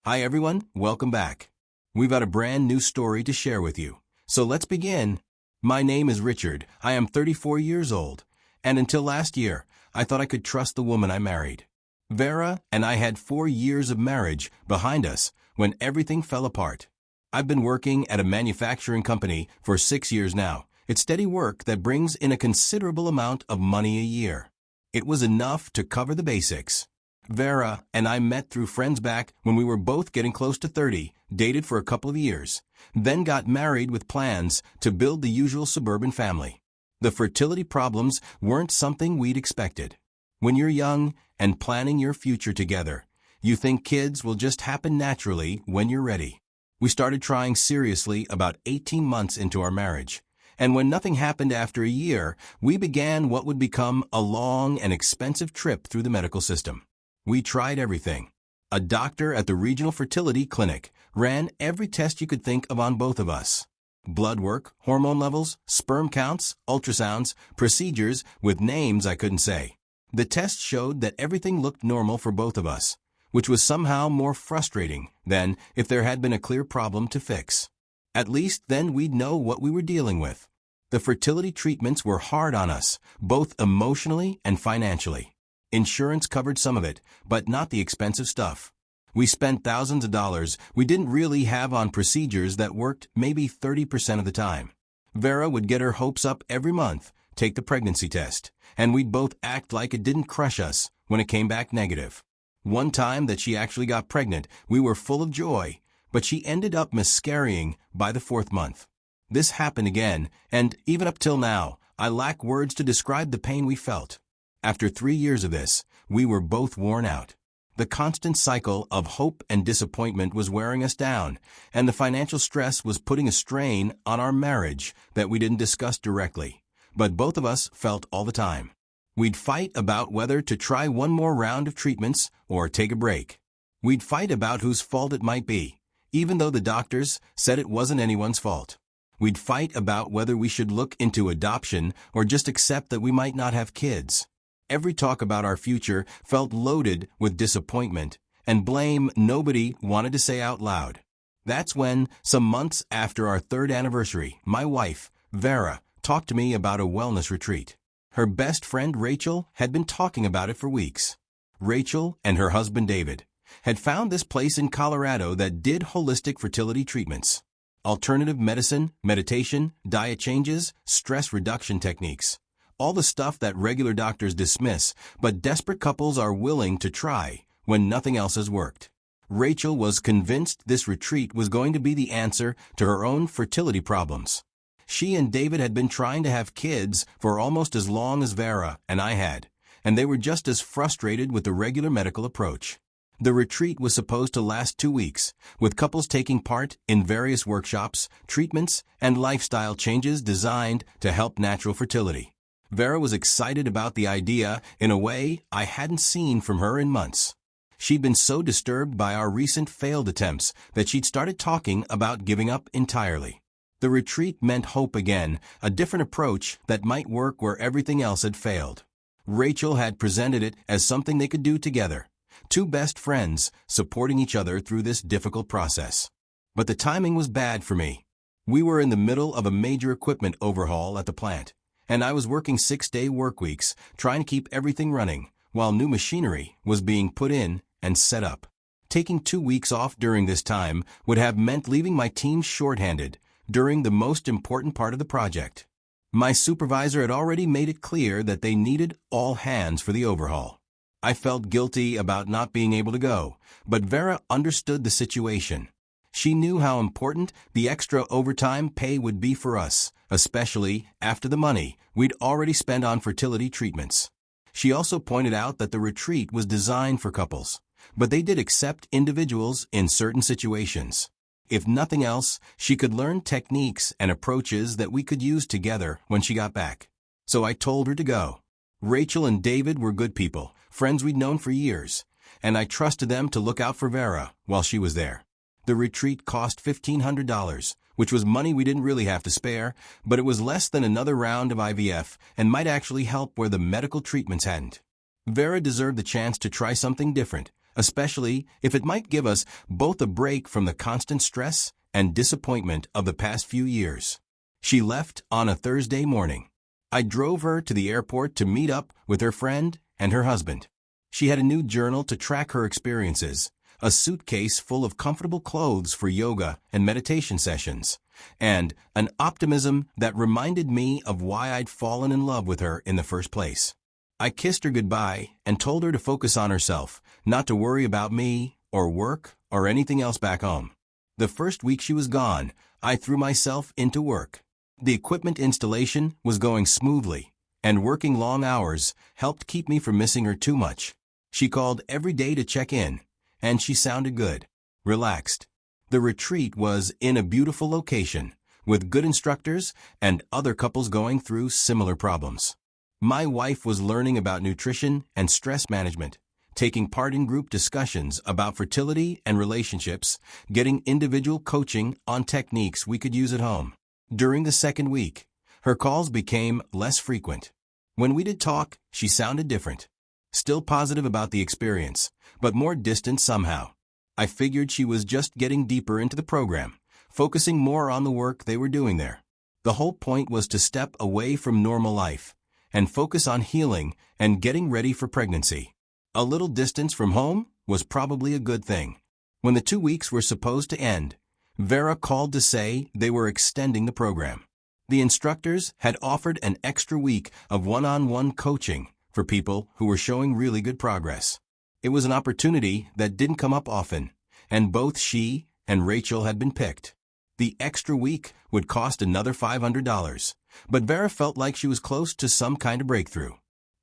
Hi everyone, welcome back. We've got a brand new story to share with you. So let's begin. My name is Richard. I am 34 years old. And until last year, I thought I could trust the woman I married. Vera and I had 4 years of marriage behind us when everything fell apart. I've been working at a manufacturing company for 6 years now. It's steady work that brings in a considerable amount of money a year. It was enough to cover the basics. Vera and I met through friends back when we were both getting close to 30, dated for a couple of years, then got married with plans to build the usual suburban family. The fertility problems weren't something we'd expected. When you're young and planning your future together, you think kids will just happen naturally when you're ready. We started trying seriously about 18 months into our marriage. And when nothing happened after a year, we began what would become a long and expensive trip through the medical system. We tried everything. A doctor at the regional fertility clinic ran every test you could think of on both of us. Blood work, hormone levels, sperm counts, ultrasounds, procedures with names I couldn't say. The tests showed that everything looked normal for both of us, which was somehow more frustrating than if there had been a clear problem to fix. At least then we'd know what we were dealing with. The fertility treatments were hard on us, both emotionally and financially. Insurance covered some of it, but not the expensive stuff. We spent thousands of dollars we didn't really have on procedures that worked maybe 30% of the time. Vera would get her hopes up every month, take the pregnancy test, and we'd both act like it didn't crush us when it came back negative. One time that she actually got pregnant, we were full of joy, but she ended up miscarrying by the 4th month. This happened again, and even up till now, I lack words to describe the pain we felt. After 3 years of this, we were both worn out. The constant cycle of hope and disappointment was wearing us down, and the financial stress was putting a strain on our marriage that we didn't discuss directly, but both of us felt all the time. We'd fight about whether to try one more round of treatments or take a break. We'd fight about whose fault it might be, even though the doctors said it wasn't anyone's fault. We'd fight about whether we should look into adoption or just accept that we might not have kids. Every talk about our future felt loaded with disappointment and blame nobody wanted to say out loud. That's when, some months after our 3rd anniversary, my wife, Vera, talked to me about a wellness retreat. Her best friend Rachel had been talking about it for weeks. Rachel and her husband David had found this place in Colorado that did holistic fertility treatments, alternative medicine, meditation, diet changes, stress reduction techniques. All the stuff that regular doctors dismiss, but desperate couples are willing to try when nothing else has worked. Rachel was convinced this retreat was going to be the answer to her own fertility problems. She and David had been trying to have kids for almost as long as Vera and I had, and they were just as frustrated with the regular medical approach. The retreat was supposed to last 2 weeks, with couples taking part in various workshops, treatments, and lifestyle changes designed to help natural fertility. Vera was excited about the idea in a way I hadn't seen from her in months. She'd been so disturbed by our recent failed attempts that she'd started talking about giving up entirely. The retreat meant hope again, a different approach that might work where everything else had failed. Rachel had presented it as something they could do together, 2 best friends supporting each other through this difficult process. But the timing was bad for me. We were in the middle of a major equipment overhaul at the plant, and I was working 6-day work weeks, trying to keep everything running, while new machinery was being put in and set up. Taking 2 weeks off during this time would have meant leaving my team shorthanded during the most important part of the project. My supervisor had already made it clear that they needed all hands for the overhaul. I felt guilty about not being able to go, but Vera understood the situation. She knew how important the extra overtime pay would be for us, especially after the money we'd already spent on fertility treatments. She also pointed out that the retreat was designed for couples, but they did accept individuals in certain situations. If nothing else, she could learn techniques and approaches that we could use together when she got back. So I told her to go. Rachel and David were good people, friends we'd known for years, and I trusted them to look out for Vera while she was there. The retreat cost $1,500, which was money we didn't really have to spare, but it was less than another round of IVF and might actually help where the medical treatments hadn't. Vera deserved the chance to try something different, especially if it might give us both a break from the constant stress and disappointment of the past few years. She left on a Thursday morning. I drove her to the airport to meet up with her friend and her husband. She had a new journal to track her experiences, a suitcase full of comfortable clothes for yoga and meditation sessions, and an optimism that reminded me of why I'd fallen in love with her in the first place. I kissed her goodbye and told her to focus on herself, not to worry about me or work or anything else back home. The first week she was gone, I threw myself into work. The equipment installation was going smoothly, and working long hours helped keep me from missing her too much. She called every day to check in, and she sounded good, relaxed. The retreat was in a beautiful location, with good instructors and other couples going through similar problems. My wife was learning about nutrition and stress management, taking part in group discussions about fertility and relationships, getting individual coaching on techniques we could use at home. During the second week, her calls became less frequent. When we did talk, she sounded different. Still positive about the experience, but more distant somehow. I figured she was just getting deeper into the program, focusing more on the work they were doing there. The whole point was to step away from normal life and focus on healing and getting ready for pregnancy. A little distance from home was probably a good thing. When the 2 weeks were supposed to end, Vera called to say they were extending the program. The instructors had offered an extra week of one-on-one coaching for people who were showing really good progress. It was an opportunity that didn't come up often, and both she and Rachel had been picked. The extra week would cost another $500, but Vera felt like she was close to some kind of breakthrough.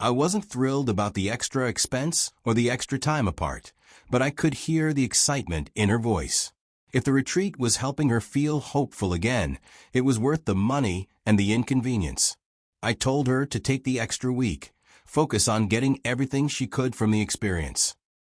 I wasn't thrilled about the extra expense or the extra time apart, but I could hear the excitement in her voice. If the retreat was helping her feel hopeful again, it was worth the money and the inconvenience. I told her to take the extra week, focus on getting everything she could from the experience.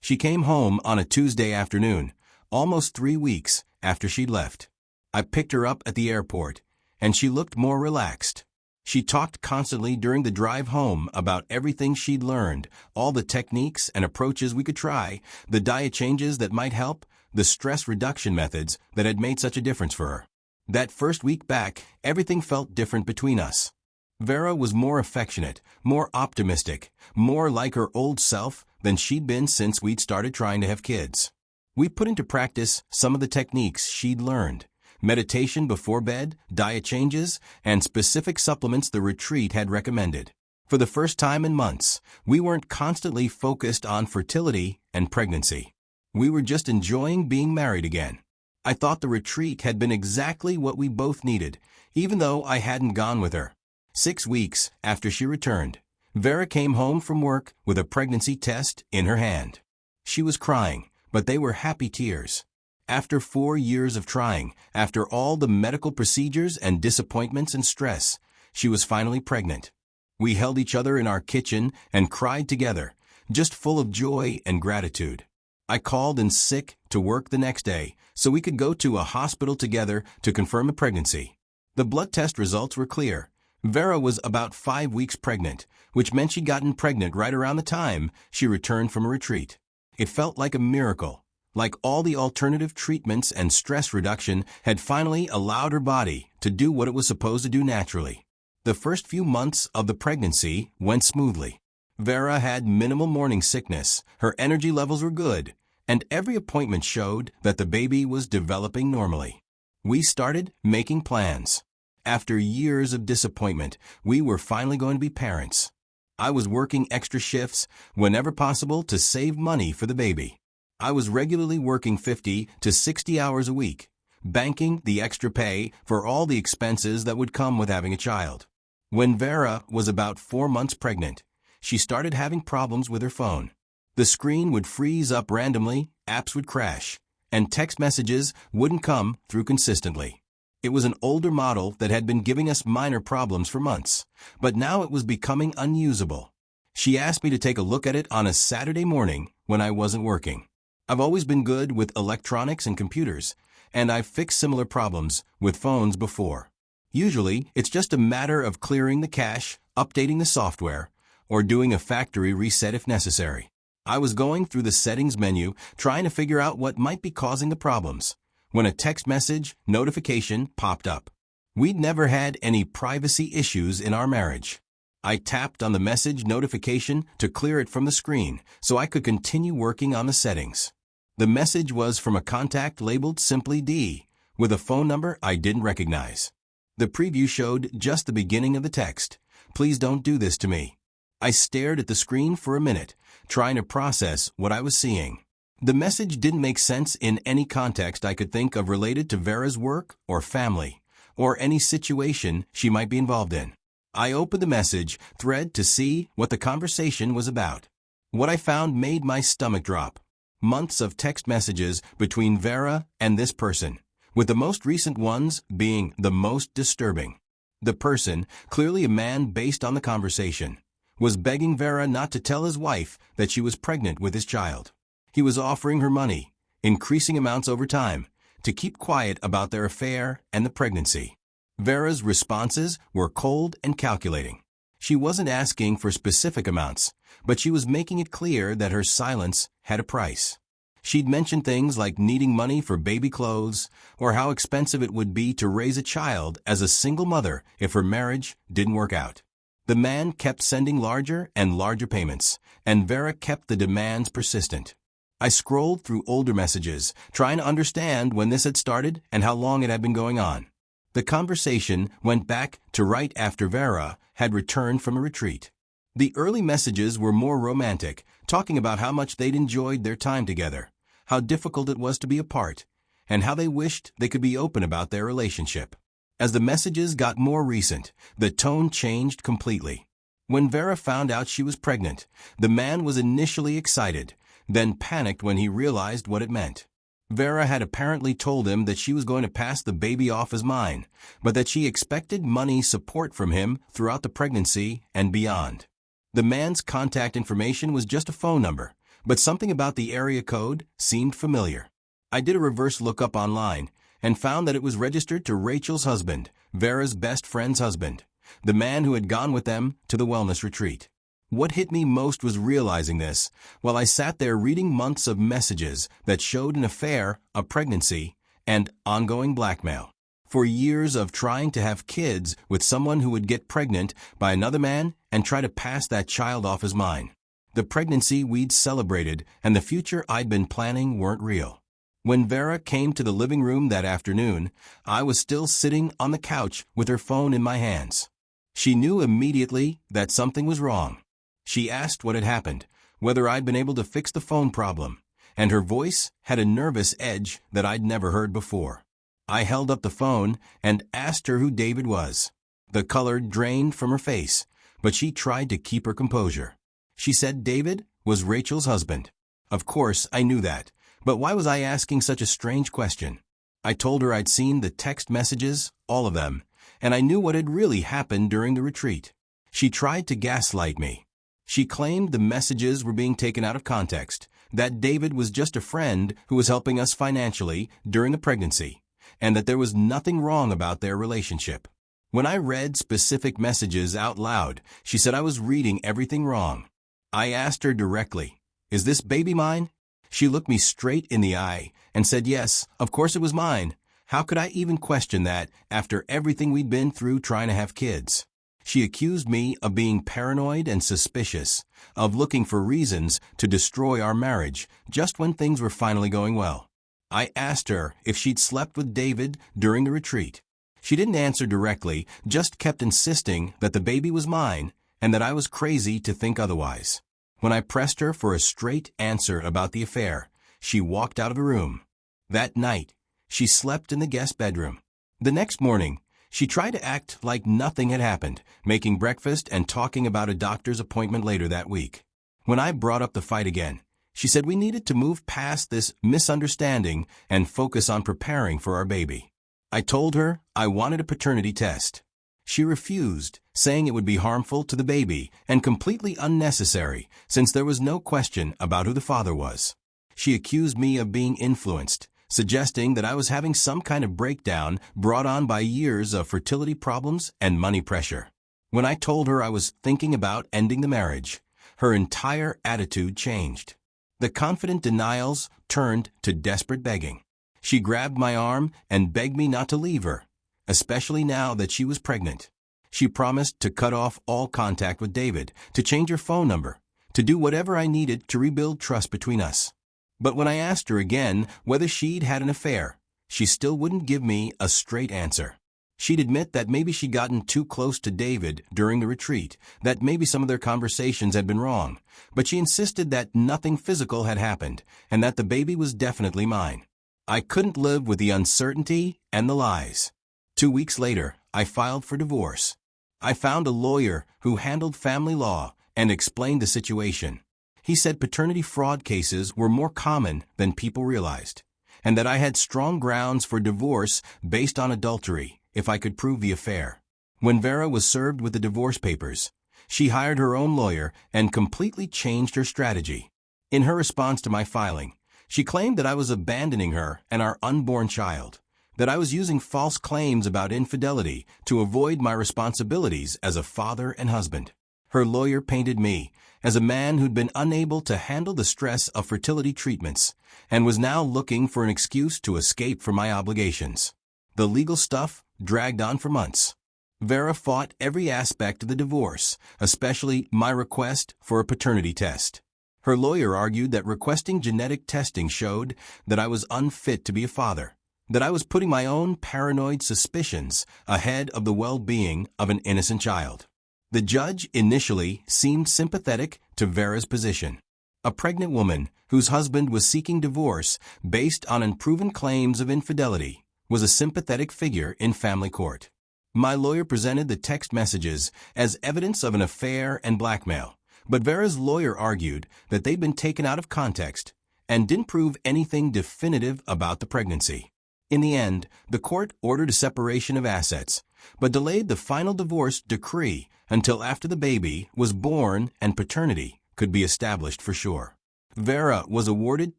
She came home on a Tuesday afternoon, almost 3 weeks after she'd left. I picked her up at the airport, and she looked more relaxed. She talked constantly during the drive home about everything she'd learned, all the techniques and approaches we could try, the diet changes that might help, the stress reduction methods that had made such a difference for her. That first week back, everything felt different between us. Vera was more affectionate, more optimistic, more like her old self than she'd been since we'd started trying to have kids. We put into practice some of the techniques she'd learned: meditation before bed, diet changes, and specific supplements the retreat had recommended. For the first time in months, we weren't constantly focused on fertility and pregnancy. We were just enjoying being married again. I thought the retreat had been exactly what we both needed, even though I hadn't gone with her. 6 weeks after she returned, Vera came home from work with a pregnancy test in her hand. She was crying, but they were happy tears. After 4 years of trying, after all the medical procedures and disappointments and stress, she was finally pregnant. We held each other in our kitchen and cried together, just full of joy and gratitude. I called in sick to work the next day so we could go to a hospital together to confirm the pregnancy. The blood test results were clear. Vera was about 5 weeks pregnant, which meant she'd gotten pregnant right around the time she returned from a retreat. It felt like a miracle, like all the alternative treatments and stress reduction had finally allowed her body to do what it was supposed to do naturally. The first few months of the pregnancy went smoothly. Vera had minimal morning sickness, her energy levels were good, and every appointment showed that the baby was developing normally. We started making plans. After years of disappointment, we were finally going to be parents. I was working extra shifts whenever possible to save money for the baby. I was regularly working 50 to 60 hours a week, banking the extra pay for all the expenses that would come with having a child. When Vera was about 4 months pregnant, she started having problems with her phone. The screen would freeze up randomly, apps would crash, and text messages wouldn't come through consistently. It was an older model that had been giving us minor problems for months, but now it was becoming unusable. She asked me to take a look at it on a Saturday morning when I wasn't working. I've always been good with electronics and computers, and I've fixed similar problems with phones before. Usually, it's just a matter of clearing the cache, updating the software, or doing a factory reset if necessary. I was going through the settings menu trying to figure out what might be causing the problems when a text message notification popped up. We'd never had any privacy issues in our marriage. I tapped on the message notification to clear it from the screen so I could continue working on the settings. The message was from a contact labeled simply D, with a phone number I didn't recognize. The preview showed just the beginning of the text. "Please don't do this to me." I stared at the screen for a minute, trying to process what I was seeing. The message didn't make sense in any context I could think of related to Vera's work or family, or any situation she might be involved in. I opened the message thread to see what the conversation was about. What I found made my stomach drop. Months of text messages between Vera and this person, with the most recent ones being the most disturbing. The person, clearly a man based on the conversation, was begging Vera not to tell his wife that she was pregnant with his child. He was offering her money, increasing amounts over time, to keep quiet about their affair and the pregnancy. Vera's responses were cold and calculating. She wasn't asking for specific amounts, but she was making it clear that her silence had a price. She'd mentioned things like needing money for baby clothes, or how expensive it would be to raise a child as a single mother if her marriage didn't work out. The man kept sending larger and larger payments, and Vera kept the demands persistent. I scrolled through older messages, trying to understand when this had started and how long it had been going on. The conversation went back to right after Vera had returned from a retreat. The early messages were more romantic, talking about how much they'd enjoyed their time together, how difficult it was to be apart, and how they wished they could be open about their relationship. As the messages got more recent, the tone changed completely. When Vera found out she was pregnant, the man was initially excited, then panicked when he realized what it meant. Vera had apparently told him that she was going to pass the baby off as mine, but that she expected money support from him throughout the pregnancy and beyond. The man's contact information was just a phone number, but something about the area code seemed familiar. I did a reverse lookup online and found that it was registered to Rachel's husband, Vera's best friend's husband, the man who had gone with them to the wellness retreat. What hit me most was realizing this while I sat there reading months of messages that showed an affair, a pregnancy, and ongoing blackmail. For years of trying to have kids with someone who would get pregnant by another man and try to pass that child off as mine. The pregnancy we'd celebrated and the future I'd been planning weren't real. When Vera came to the living room that afternoon, I was still sitting on the couch with her phone in my hands. She knew immediately that something was wrong. She asked what had happened, whether I'd been able to fix the phone problem, and her voice had a nervous edge that I'd never heard before. I held up the phone and asked her who David was. The color drained from her face, but she tried to keep her composure. She said David was Rachel's husband. Of course, I knew that, but why was I asking such a strange question? I told her I'd seen the text messages, all of them, and I knew what had really happened during the retreat. She tried to gaslight me. She claimed the messages were being taken out of context, that David was just a friend who was helping us financially during the pregnancy, and that there was nothing wrong about their relationship. When I read specific messages out loud, she said I was reading everything wrong. I asked her directly, "Is this baby mine?" She looked me straight in the eye and said, "Yes, of course it was mine. How could I even question that after everything we'd been through trying to have kids?" She accused me of being paranoid and suspicious, of looking for reasons to destroy our marriage just when things were finally going well. I asked her if she'd slept with David during the retreat. She didn't answer directly, just kept insisting that the baby was mine and that I was crazy to think otherwise. When I pressed her for a straight answer about the affair, she walked out of the room. That night, she slept in the guest bedroom. The next morning, she tried to act like nothing had happened, making breakfast and talking about a doctor's appointment later that week. When I brought up the fight again, she said we needed to move past this misunderstanding and focus on preparing for our baby. I told her I wanted a paternity test. She refused, saying it would be harmful to the baby and completely unnecessary since there was no question about who the father was. She accused me of being influenced, suggesting that I was having some kind of breakdown brought on by years of fertility problems and money pressure. When I told her I was thinking about ending the marriage, her entire attitude changed. The confident denials turned to desperate begging. She grabbed my arm and begged me not to leave her, especially now that she was pregnant. She promised to cut off all contact with David, to change her phone number, to do whatever I needed to rebuild trust between us. But when I asked her again whether she'd had an affair, she still wouldn't give me a straight answer. She'd admit that maybe she'd gotten too close to David during the retreat, that maybe some of their conversations had been wrong, but she insisted that nothing physical had happened and that the baby was definitely mine. I couldn't live with the uncertainty and the lies. 2 weeks later, I filed for divorce. I found a lawyer who handled family law and explained the situation. He said paternity fraud cases were more common than people realized, and that I had strong grounds for divorce based on adultery if I could prove the affair. When Vera was served with the divorce papers, she hired her own lawyer and completely changed her strategy. In her response to my filing, she claimed that I was abandoning her and our unborn child, that I was using false claims about infidelity to avoid my responsibilities as a father and husband. Her lawyer painted me as a man who'd been unable to handle the stress of fertility treatments and was now looking for an excuse to escape from my obligations. The legal stuff dragged on for months. Vera fought every aspect of the divorce, especially my request for a paternity test. Her lawyer argued that requesting genetic testing showed that I was unfit to be a father, that I was putting my own paranoid suspicions ahead of the well-being of an innocent child. The judge initially seemed sympathetic to Vera's position. A pregnant woman whose husband was seeking divorce based on unproven claims of infidelity was a sympathetic figure in family court. My lawyer presented the text messages as evidence of an affair and blackmail, but Vera's lawyer argued that they'd been taken out of context and didn't prove anything definitive about the pregnancy. In the end, the court ordered a separation of assets, but delayed the final divorce decree until after the baby was born and paternity could be established for sure. Vera was awarded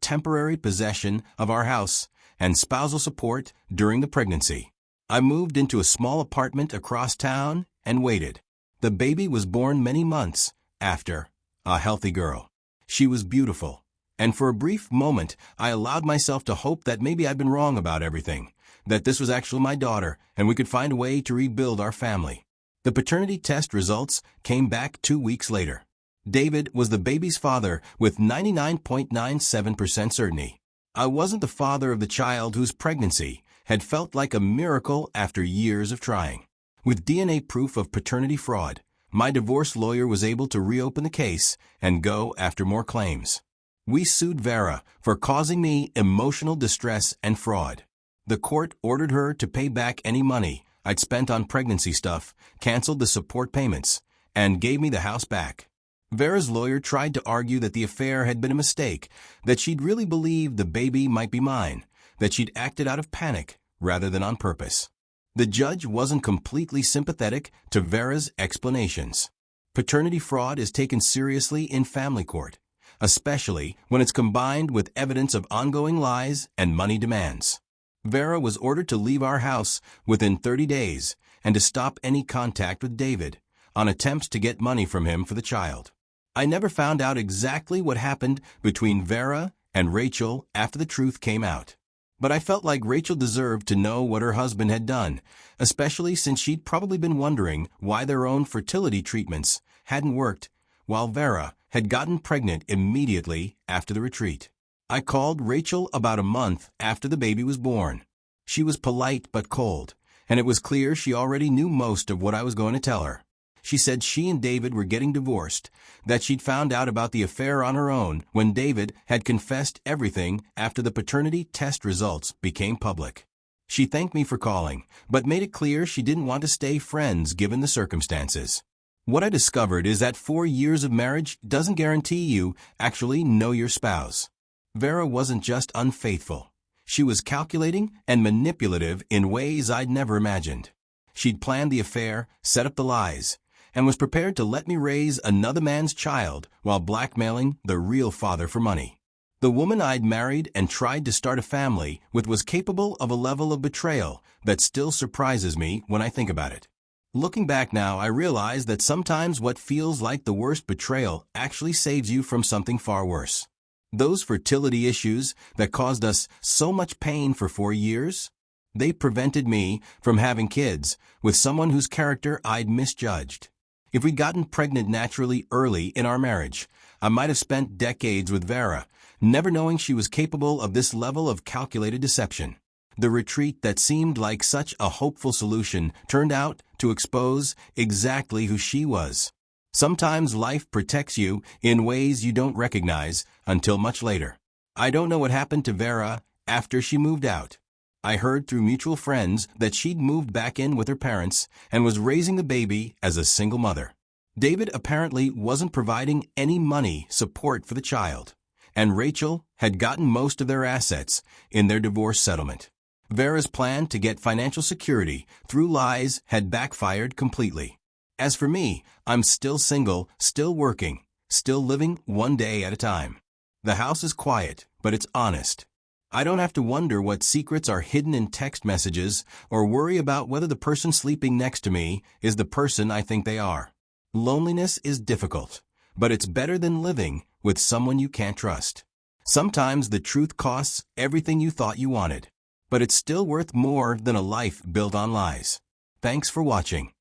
temporary possession of our house and spousal support during the pregnancy. I moved into a small apartment across town and waited. The baby was born many months after, a healthy girl. She was beautiful, and for a brief moment I allowed myself to hope that maybe I'd been wrong about everything, that this was actually my daughter and we could find a way to rebuild our family. The paternity test results came back 2 weeks later. David was the baby's father with 99.97% certainty. I wasn't the father of the child whose pregnancy had felt like a miracle after years of trying. With DNA proof of paternity fraud, my divorce lawyer was able to reopen the case and go after more claims. We sued Vera for causing me emotional distress and fraud. The court ordered her to pay back any money I'd spent on pregnancy stuff, canceled the support payments, and gave me the house back. Vera's lawyer tried to argue that the affair had been a mistake, that she'd really believed the baby might be mine, that she'd acted out of panic rather than on purpose. The judge wasn't completely sympathetic to Vera's explanations. Paternity fraud is taken seriously in family court, especially when it's combined with evidence of ongoing lies and money demands. Vera was ordered to leave our house within 30 days and to stop any contact with David on attempts to get money from him for the child. I never found out exactly what happened between Vera and Rachel after the truth came out. But I felt like Rachel deserved to know what her husband had done, especially since she'd probably been wondering why their own fertility treatments hadn't worked, while Vera had gotten pregnant immediately after the retreat. I called Rachel about a month after the baby was born. She was polite but cold, and it was clear she already knew most of what I was going to tell her. She said she and David were getting divorced, that she'd found out about the affair on her own when David had confessed everything after the paternity test results became public. She thanked me for calling, but made it clear she didn't want to stay friends given the circumstances. What I discovered is that 4 years of marriage doesn't guarantee you actually know your spouse. Vera wasn't just unfaithful. She was calculating and manipulative in ways I'd never imagined. She'd planned the affair, set up the lies, and was prepared to let me raise another man's child while blackmailing the real father for money. The woman I'd married and tried to start a family with was capable of a level of betrayal that still surprises me when I think about it. Looking back now, I realize that sometimes what feels like the worst betrayal actually saves you from something far worse. Those fertility issues that caused us so much pain for 4 years? They prevented me from having kids with someone whose character I'd misjudged. If we'd gotten pregnant naturally early in our marriage, I might have spent decades with Vera, never knowing she was capable of this level of calculated deception. The retreat that seemed like such a hopeful solution turned out to expose exactly who she was. Sometimes life protects you in ways you don't recognize until much later. I don't know what happened to Vera after she moved out. I heard through mutual friends that she'd moved back in with her parents and was raising the baby as a single mother. David apparently wasn't providing any money support for the child, and Rachel had gotten most of their assets in their divorce settlement. Vera's plan to get financial security through lies had backfired completely. As for me, I'm still single, still working, still living one day at a time. The house is quiet, but it's honest. I don't have to wonder what secrets are hidden in text messages or worry about whether the person sleeping next to me is the person I think they are. Loneliness is difficult, but it's better than living with someone you can't trust. Sometimes the truth costs everything you thought you wanted, but it's still worth more than a life built on lies. Thanks for watching.